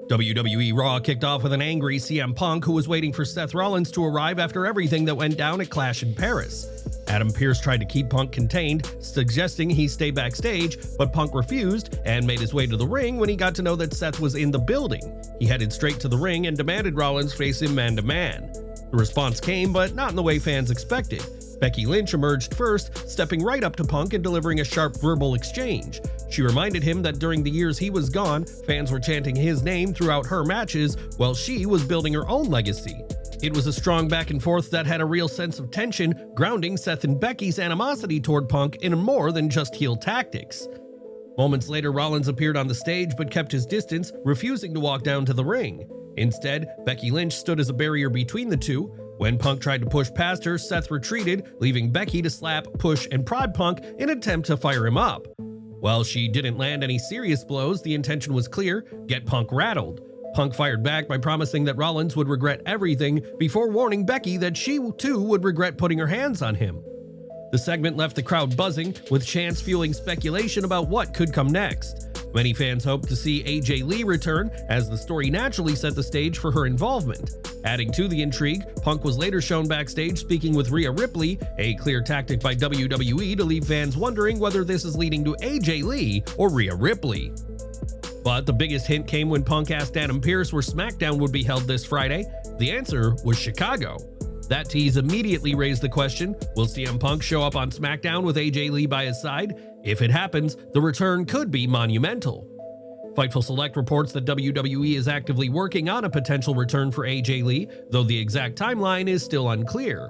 WWE Raw kicked off with an angry CM Punk who was waiting for Seth Rollins to arrive after everything that went down at Clash in Paris. Adam Pearce tried to keep Punk contained, suggesting he stay backstage, but Punk refused and made his way to the ring when he got to know that Seth was in the building. He headed straight to the ring and demanded Rollins face him man-to-man. The response came, but not in the way fans expected. Becky Lynch emerged first, stepping right up to Punk and delivering a sharp verbal exchange. She reminded him that during the years he was gone, fans were chanting his name throughout her matches while she was building her own legacy. It was a strong back and forth that had a real sense of tension, grounding Seth and Becky's animosity toward Punk in more than just heel tactics. Moments later, Rollins appeared on the stage but kept his distance, refusing to walk down to the ring. Instead, Becky Lynch stood as a barrier between the two. When Punk tried to push past her, Seth retreated, leaving Becky to slap, push, and prod Punk in an attempt to fire him up. While she didn't land any serious blows, the intention was clear: get Punk rattled. Punk fired back by promising that Rollins would regret everything before warning Becky that she too would regret putting her hands on him. The segment left the crowd buzzing, with chants fueling speculation about what could come next. Many fans hoped to see AJ Lee return, as the story naturally set the stage for her involvement. Adding to the intrigue, Punk was later shown backstage speaking with Rhea Ripley, a clear tactic by WWE to leave fans wondering whether this is leading to AJ Lee or Rhea Ripley. But the biggest hint came when Punk asked Adam Pearce where SmackDown would be held this Friday. The answer was Chicago. That tease immediately raised the question, will CM Punk show up on SmackDown with AJ Lee by his side? If it happens, the return could be monumental. Fightful Select reports that WWE is actively working on a potential return for AJ Lee, though the exact timeline is still unclear.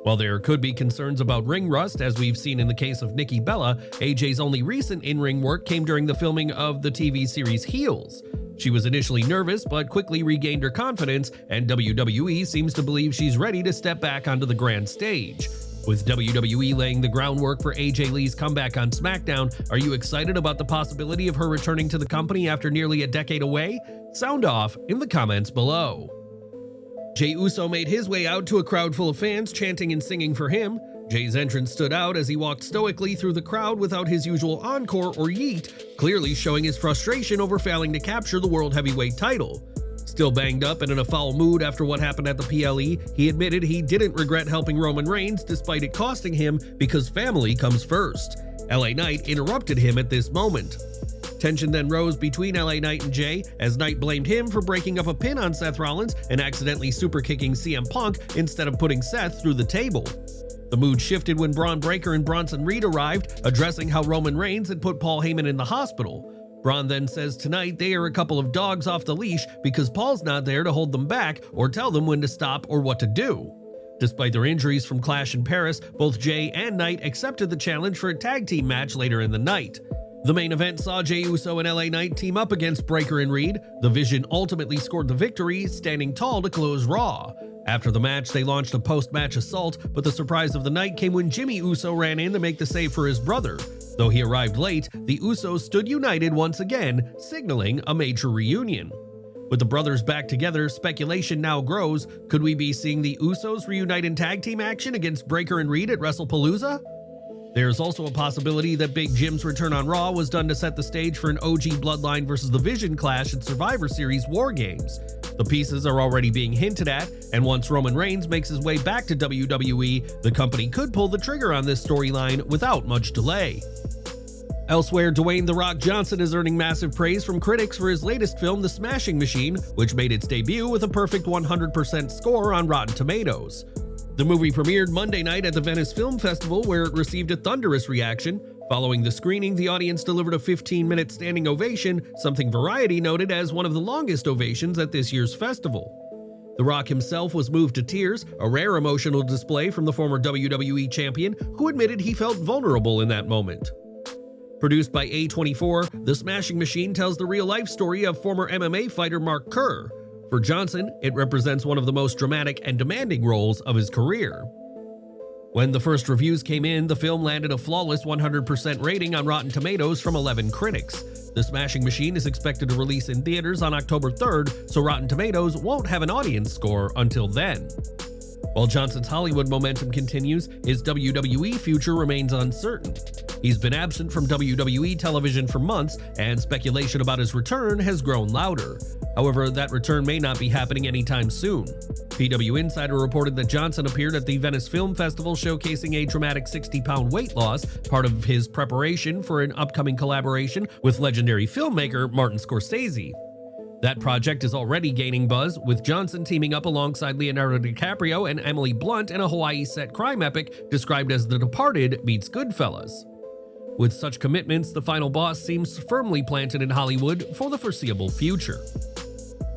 While there could be concerns about ring rust, as we've seen in the case of Nikki Bella, AJ's only recent in-ring work came during the filming of the TV series Heels. She was initially nervous, but quickly regained her confidence, and WWE seems to believe she's ready to step back onto the grand stage. With WWE laying the groundwork for AJ Lee's comeback on SmackDown, are you excited about the possibility of her returning to the company after nearly a decade away? Sound off in the comments below. Jey Uso made his way out to a crowd full of fans chanting and singing for him. Jey's entrance stood out as he walked stoically through the crowd without his usual encore or yeet, clearly showing his frustration over failing to capture the World Heavyweight title. Still banged up and in a foul mood after what happened at the PLE, he admitted he didn't regret helping Roman Reigns despite it costing him because family comes first. LA Knight interrupted him at this moment. Tension then rose between LA Knight and Jey as Knight blamed him for breaking up a pin on Seth Rollins and accidentally superkicking CM Punk instead of putting Seth through the table. The mood shifted when Bron Breakker and Bronson Reed arrived, addressing how Roman Reigns had put Paul Heyman in the hospital. Bron then says tonight they are a couple of dogs off the leash because Paul's not there to hold them back or tell them when to stop or what to do. Despite their injuries from Clash in Paris, both Jey and Knight accepted the challenge for a tag team match later in the night. The main event saw Jey Uso and LA Knight team up against Breakker and Reed. The Vision ultimately scored the victory, standing tall to close Raw. After the match, they launched a post-match assault, but the surprise of the night came when Jimmy Uso ran in to make the save for his brother. Though he arrived late, the Usos stood united once again, signaling a major reunion. With the brothers back together, speculation now grows. Could we be seeing the Usos reunite in tag team action against Breakker and Reed at WrestlePalooza? There's also a possibility that Big Jim's return on Raw was done to set the stage for an OG Bloodline vs. The Vision clash at Survivor Series War Games. The pieces are already being hinted at, and once Roman Reigns makes his way back to WWE, the company could pull the trigger on this storyline without much delay. Elsewhere, Dwayne "The Rock" Johnson is earning massive praise from critics for his latest film, The Smashing Machine, which made its debut with a perfect 100% score on Rotten Tomatoes. The movie premiered Monday night at the Venice Film Festival, where it received a thunderous reaction. Following the screening, the audience delivered a 15-minute standing ovation, something Variety noted as one of the longest ovations at this year's festival. The Rock himself was moved to tears, a rare emotional display from the former WWE champion, who admitted he felt vulnerable in that moment. Produced by A24, The Smashing Machine tells the real-life story of former MMA fighter Mark Kerr. For Johnson, it represents one of the most dramatic and demanding roles of his career. When the first reviews came in, the film landed a flawless 100% rating on Rotten Tomatoes from 11 critics. The Smashing Machine is expected to release in theaters on October 3rd, so Rotten Tomatoes won't have an audience score until then. While Johnson's Hollywood momentum continues, his WWE future remains uncertain. He's been absent from WWE television for months, and speculation about his return has grown louder. However, that return may not be happening anytime soon. PW Insider reported that Johnson appeared at the Venice Film Festival showcasing a dramatic 60-pound weight loss, part of his preparation for an upcoming collaboration with legendary filmmaker Martin Scorsese. That project is already gaining buzz, with Johnson teaming up alongside Leonardo DiCaprio and Emily Blunt in a Hawaii-set crime epic described as The Departed meets Goodfellas. With such commitments, the final boss seems firmly planted in Hollywood for the foreseeable future.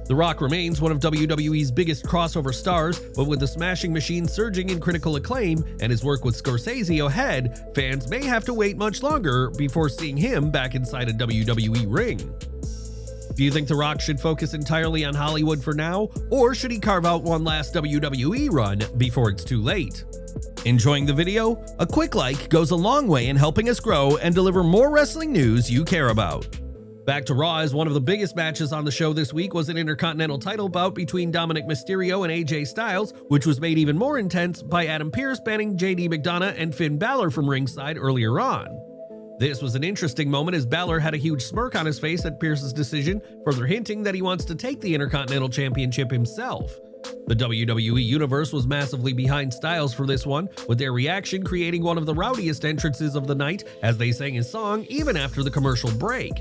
The Rock remains one of WWE's biggest crossover stars, but with the Smashing Machine surging in critical acclaim and his work with Scorsese ahead, fans may have to wait much longer before seeing him back inside a WWE ring. Do you think The Rock should focus entirely on Hollywood for now, or should he carve out one last WWE run before it's too late? Enjoying the video? A quick like goes a long way in helping us grow and deliver more wrestling news you care about. Back to Raw, as one of the biggest matches on the show this week was an Intercontinental title bout between Dominik Mysterio and AJ Styles, which was made even more intense by Adam Pearce banning JD McDonagh and Finn Balor from ringside earlier on. This was an interesting moment as Balor had a huge smirk on his face at Pearce's decision, further hinting that he wants to take the Intercontinental Championship himself. The WWE Universe was massively behind Styles for this one, with their reaction creating one of the rowdiest entrances of the night as they sang his song even after the commercial break.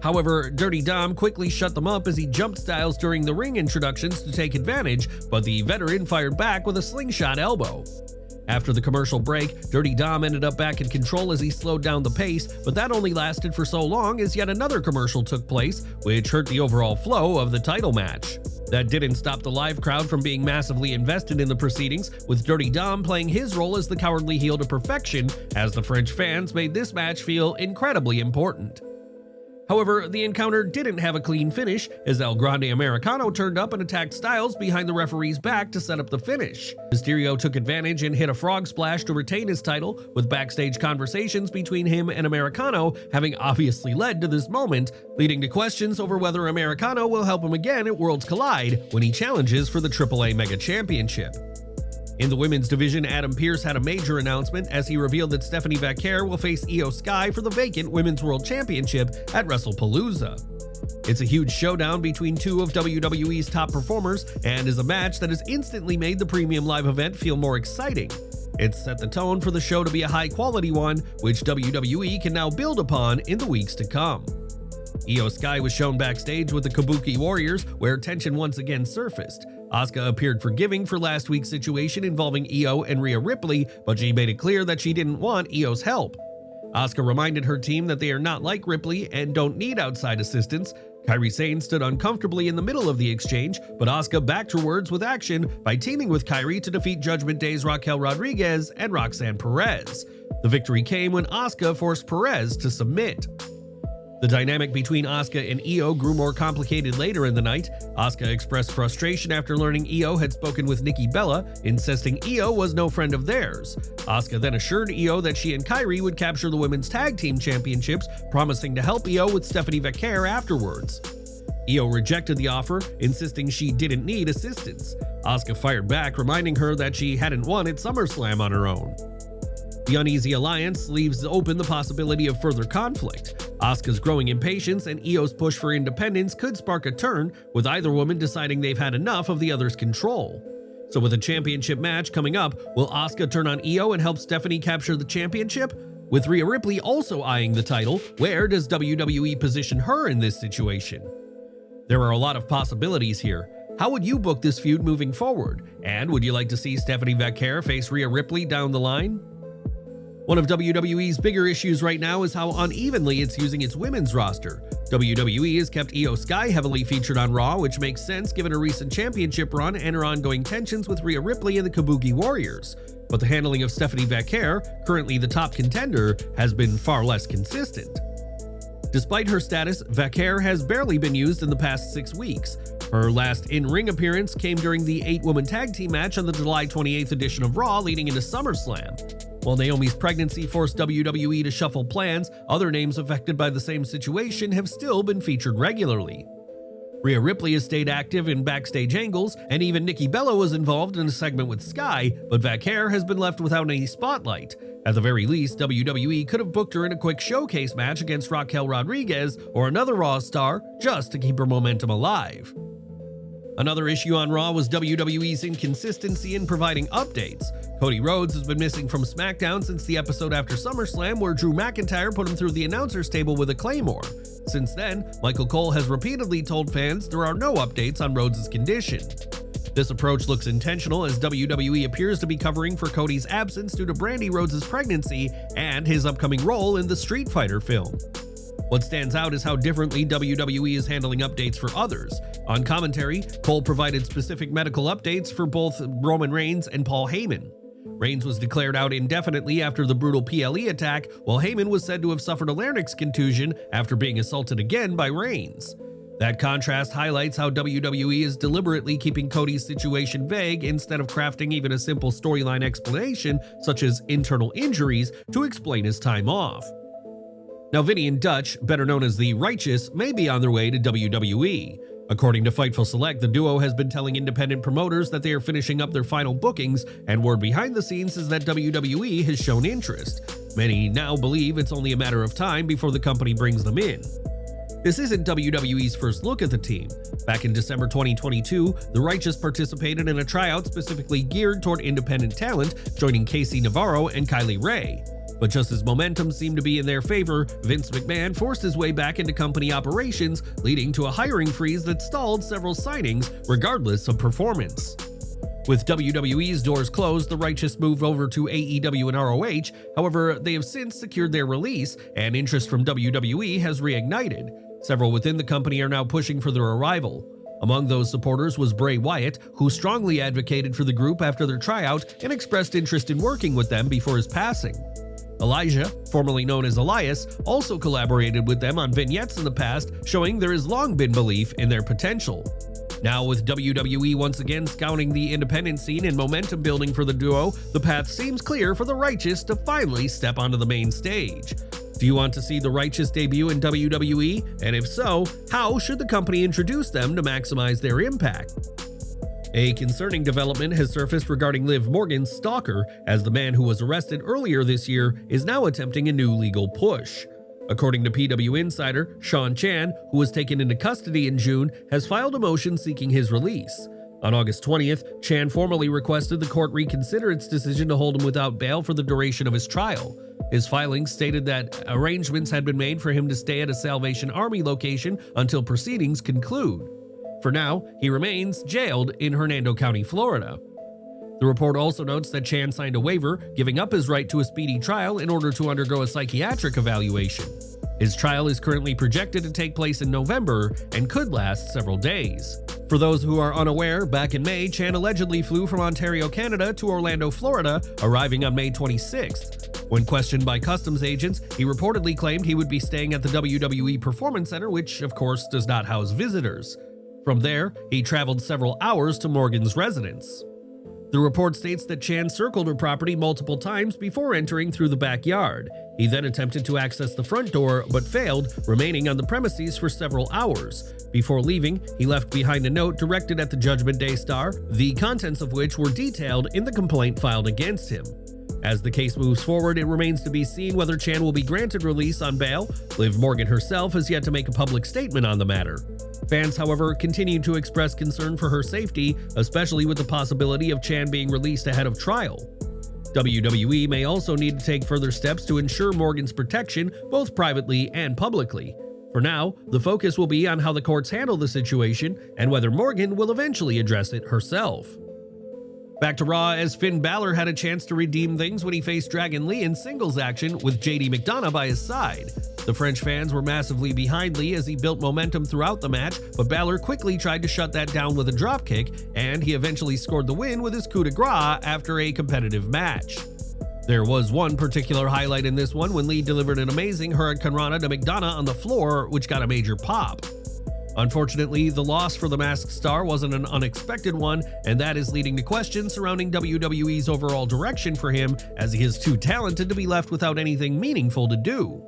However, Dirty Dom quickly shut them up as he jumped Styles during the ring introductions to take advantage, but the veteran fired back with a slingshot elbow. After the commercial break, Dirty Dom ended up back in control as he slowed down the pace, but that only lasted for so long as yet another commercial took place, which hurt the overall flow of the title match. That didn't stop the live crowd from being massively invested in the proceedings, with Dirty Dom playing his role as the cowardly heel to perfection, as the French fans made this match feel incredibly important. However, the encounter didn't have a clean finish, as El Grande Americano turned up and attacked Styles behind the referee's back to set up the finish. Mysterio took advantage and hit a frog splash to retain his title, with backstage conversations between him and Americano having obviously led to this moment, leading to questions over whether Americano will help him again at Worlds Collide when he challenges for the AAA Mega Championship. In the women's division, Adam Pearce had a major announcement as he revealed that Stephanie Vaquer will face Io Sky for the vacant Women's World Championship at WrestlePalooza. It's a huge showdown between two of WWE's top performers and is a match that has instantly made the premium live event feel more exciting. It's set the tone for the show to be a high-quality one, which WWE can now build upon in the weeks to come. Io Sky was shown backstage with the Kabuki Warriors, where tension once again surfaced. Asuka appeared forgiving for last week's situation involving Io and Rhea Ripley, but she made it clear that she didn't want Io's help. Asuka reminded her team that they are not like Ripley and don't need outside assistance. Kairi Sane stood uncomfortably in the middle of the exchange, but Asuka backed her words with action by teaming with Kairi to defeat Judgment Day's Raquel Rodriguez and Roxanne Perez. The victory came when Asuka forced Perez to submit. The dynamic between Asuka and Io grew more complicated later in the night. Asuka expressed frustration after learning Io had spoken with Nikki Bella, insisting Io was no friend of theirs. Asuka then assured Io that she and Kairi would capture the women's tag team championships, promising to help Io with Stephanie Vaquer afterwards. Io rejected the offer, insisting she didn't need assistance. Asuka fired back, reminding her that she hadn't won at SummerSlam on her own. The Uneasy alliance leaves open the possibility of further conflict. Asuka's growing impatience and Io's push for independence could spark a turn, with either woman deciding they've had enough of the other's control. So with a championship match coming up, will Asuka turn on Io and help Stephanie capture the championship? With Rhea Ripley also eyeing the title, where does WWE position her in this situation? There are a lot of possibilities here. How would you book this feud moving forward? And would you like to see Stephanie Vaquer face Rhea Ripley down the line? One of WWE's bigger issues right now is how unevenly it's using its women's roster. WWE has kept Io Sky heavily featured on Raw, which makes sense given her recent championship run and her ongoing tensions with Rhea Ripley and the Kabuki Warriors. But the handling of Stephanie Vaquer, currently the top contender, has been far less consistent. Despite her status, Vaquer has barely been used in the past 6 weeks. Her last in-ring appearance came during the 8-woman tag team match on the July 28th edition of Raw leading into SummerSlam. While Naomi's pregnancy forced WWE to shuffle plans, other names affected by the same situation have still been featured regularly. Rhea Ripley has stayed active in backstage angles, and even Nikki Bella was involved in a segment with Sky, but Vaquer has been left without any spotlight. At the very least, WWE could have booked her in a quick showcase match against Raquel Rodriguez or another Raw star just to keep her momentum alive. Another issue on Raw was WWE's inconsistency in providing updates. Cody Rhodes has been missing from SmackDown since the episode after SummerSlam where Drew McIntyre put him through the announcer's table with a Claymore. Since then, Michael Cole has repeatedly told fans there are no updates on Rhodes' condition. This approach looks intentional as WWE appears to be covering for Cody's absence due to Brandi Rhodes' pregnancy and his upcoming role in the Street Fighter film. What stands out is how differently WWE is handling updates for others. On commentary, Cole provided specific medical updates for both Roman Reigns and Paul Heyman. Reigns was declared out indefinitely after the brutal PLE attack, while Heyman was said to have suffered a larynx contusion after being assaulted again by Reigns. That contrast highlights how WWE is deliberately keeping Cody's situation vague instead of crafting even a simple storyline explanation, such as internal injuries, to explain his time off. Now, Vinny and Dutch, better known as the Righteous, may be on their way to WWE. According to Fightful Select, the duo has been telling independent promoters that they are finishing up their final bookings, and word behind the scenes is that WWE has shown interest. Many now believe it's only a matter of time before the company brings them in. This isn't WWE's first look at the team. Back in December 2022, the Righteous participated in a tryout specifically geared toward independent talent, joining Casey Navarro and Kylie Ray. But just as momentum seemed to be in their favor, Vince McMahon forced his way back into company operations, leading to a hiring freeze that stalled several signings, regardless of performance. With WWE's doors closed, the Righteous moved over to AEW and ROH, however, they have since secured their release, and interest from WWE has reignited. Several within the company are now pushing for their arrival. Among those supporters was Bray Wyatt, who strongly advocated for the group after their tryout and expressed interest in working with them before his passing. Elijah, formerly known as Elias, also collaborated with them on vignettes in the past, showing there has long been belief in their potential. Now, with WWE once again scouting the independent scene and momentum building for the duo, the path seems clear for the Righteous to finally step onto the main stage. Do you want to see the Righteous debut in WWE? And if so, how should the company introduce them to maximize their impact? A concerning development has surfaced regarding Liv Morgan's stalker, as the man who was arrested earlier this year is now attempting a new legal push. According to PW Insider, Sean Chan, who was taken into custody in June, has filed a motion seeking his release. On August 20th, Chan formally requested the court reconsider its decision to hold him without bail for the duration of his trial. His filing stated that arrangements had been made for him to stay at a Salvation Army location until proceedings conclude. For now, he remains jailed in Hernando County, Florida. The report also notes that Chan signed a waiver, giving up his right to a speedy trial in order to undergo a psychiatric evaluation. His trial is currently projected to take place in November and could last several days. For those who are unaware, back in May, Chan allegedly flew from Ontario, Canada to Orlando, Florida, arriving on May 26th. When questioned by customs agents, he reportedly claimed he would be staying at the WWE Performance Center, which of course does not house visitors. From there, he traveled several hours to Morgan's residence. The report states that Chan circled her property multiple times before entering through the backyard. He then attempted to access the front door but failed, remaining on the premises for several hours. Before leaving, he left behind a note directed at the Judgment Day star, the contents of which were detailed in the complaint filed against him. As the case moves forward, it remains to be seen whether Chan will be granted release on bail. Liv Morgan herself has yet to make a public statement on the matter. Fans, however, continue to express concern for her safety, especially with the possibility of Chan being released ahead of trial. WWE may also need to take further steps to ensure Morgan's protection, both privately and publicly. For now, the focus will be on how the courts handle the situation and whether Morgan will eventually address it herself. Back to Raw, as Finn Balor had a chance to redeem things when he faced Dragon Lee in singles action with JD McDonagh by his side. The French fans were massively behind Lee as he built momentum throughout the match, but Balor quickly tried to shut that down with a dropkick, and he eventually scored the win with his coup de grace after a competitive match. There was one particular highlight in this one when Lee delivered an amazing Hurricane Rana to McDonagh on the floor, which got a major pop. Unfortunately, the loss for the Masked Star wasn't an unexpected one, and that is leading to questions surrounding WWE's overall direction for him, as he is too talented to be left without anything meaningful to do.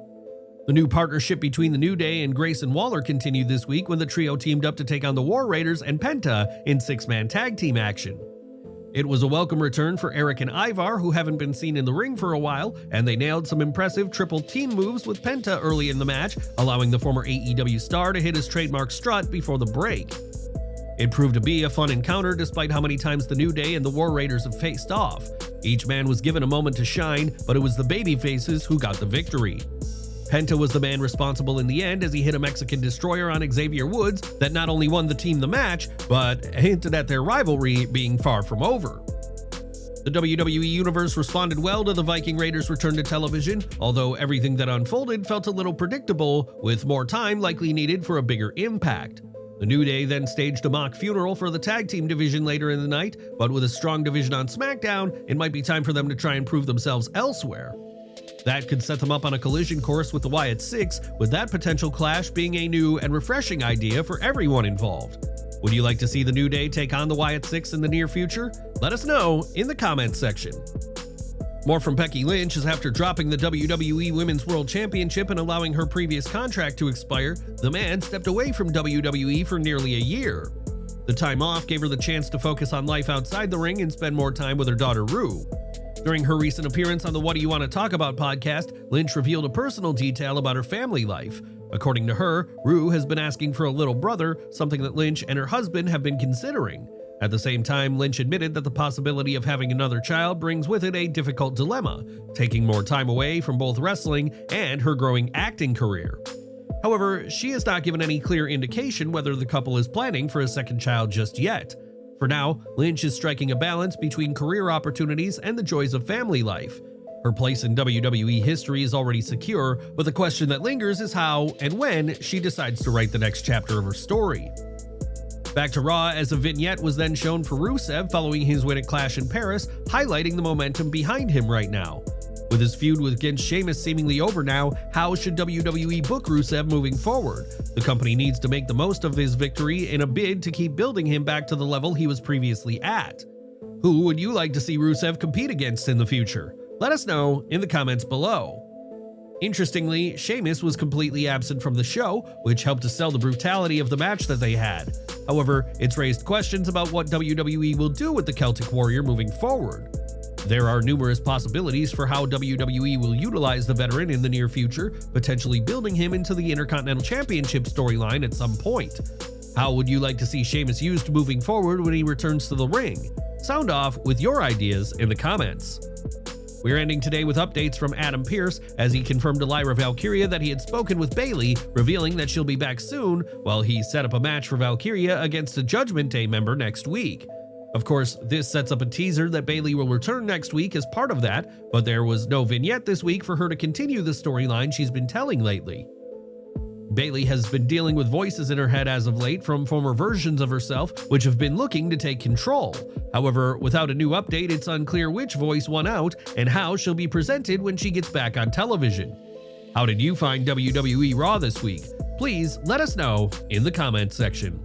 The new partnership between the New Day and Grayson Waller continued this week when the trio teamed up to take on the War Raiders and Penta in six-man tag team action. It was a welcome return for Eric and Ivar, who haven't been seen in the ring for a while, and they nailed some impressive triple team moves with Penta early in the match, allowing the former AEW star to hit his trademark strut before the break. It proved to be a fun encounter despite how many times the New Day and the War Raiders have faced off. Each man was given a moment to shine, but it was the babyfaces who got the victory. Penta was the man responsible in the end as he hit a Mexican destroyer on Xavier Woods that not only won the team the match, but hinted at their rivalry being far from over. The WWE Universe responded well to the Viking Raiders' return to television, although everything that unfolded felt a little predictable, with more time likely needed for a bigger impact. The New Day then staged a mock funeral for the tag team division later in the night, but with a strong division on SmackDown, it might be time for them to try and prove themselves elsewhere. That could set them up on a collision course with the Wyatt Six, with that potential clash being a new and refreshing idea for everyone involved. Would you like to see the New Day take on the Wyatt Six in the near future? Let us know in the comments section. More from Becky Lynch is after dropping the WWE Women's World Championship and allowing her previous contract to expire, the man stepped away from WWE for nearly a year. The time off gave her the chance to focus on life outside the ring and spend more time with her daughter Rue. During her recent appearance on the What Do You Want to Talk About podcast, Lynch revealed a personal detail about her family life. According to her, Rue has been asking for a little brother, something that Lynch and her husband have been considering. At the same time, Lynch admitted that the possibility of having another child brings with it a difficult dilemma, taking more time away from both wrestling and her growing acting career. However, she has not given any clear indication whether the couple is planning for a second child just yet. For now, Lynch is striking a balance between career opportunities and the joys of family life. Her place in WWE history is already secure, but the question that lingers is how and when she decides to write the next chapter of her story. Back to Raw, as a vignette was then shown for Rusev following his win at Clash in Paris, highlighting the momentum behind him right now. With his feud against Sheamus seemingly over now, how should WWE book Rusev moving forward? The company needs to make the most of his victory in a bid to keep building him back to the level he was previously at. Who would you like to see Rusev compete against in the future? Let us know in the comments below. Interestingly, Sheamus was completely absent from the show, which helped to sell the brutality of the match that they had. However, it's raised questions about what WWE will do with the Celtic Warrior moving forward. There are numerous possibilities for how WWE will utilize the veteran in the near future, potentially building him into the Intercontinental Championship storyline at some point. How would you like to see Sheamus used moving forward when he returns to the ring? Sound off with your ideas in the comments. We're ending today with updates from Adam Pearce as he confirmed to Lyra Valkyria that he had spoken with Bayley, revealing that she'll be back soon while he set up a match for Valkyria against a Judgment Day member next week. Of course, this sets up a teaser that Bayley will return next week as part of that, but there was no vignette this week for her to continue the storyline she's been telling lately. Bayley has been dealing with voices in her head as of late from former versions of herself, which have been looking to take control. However, without a new update, it's unclear which voice won out and how she'll be presented when she gets back on television. How did you find WWE Raw this week? Please let us know in the comments section.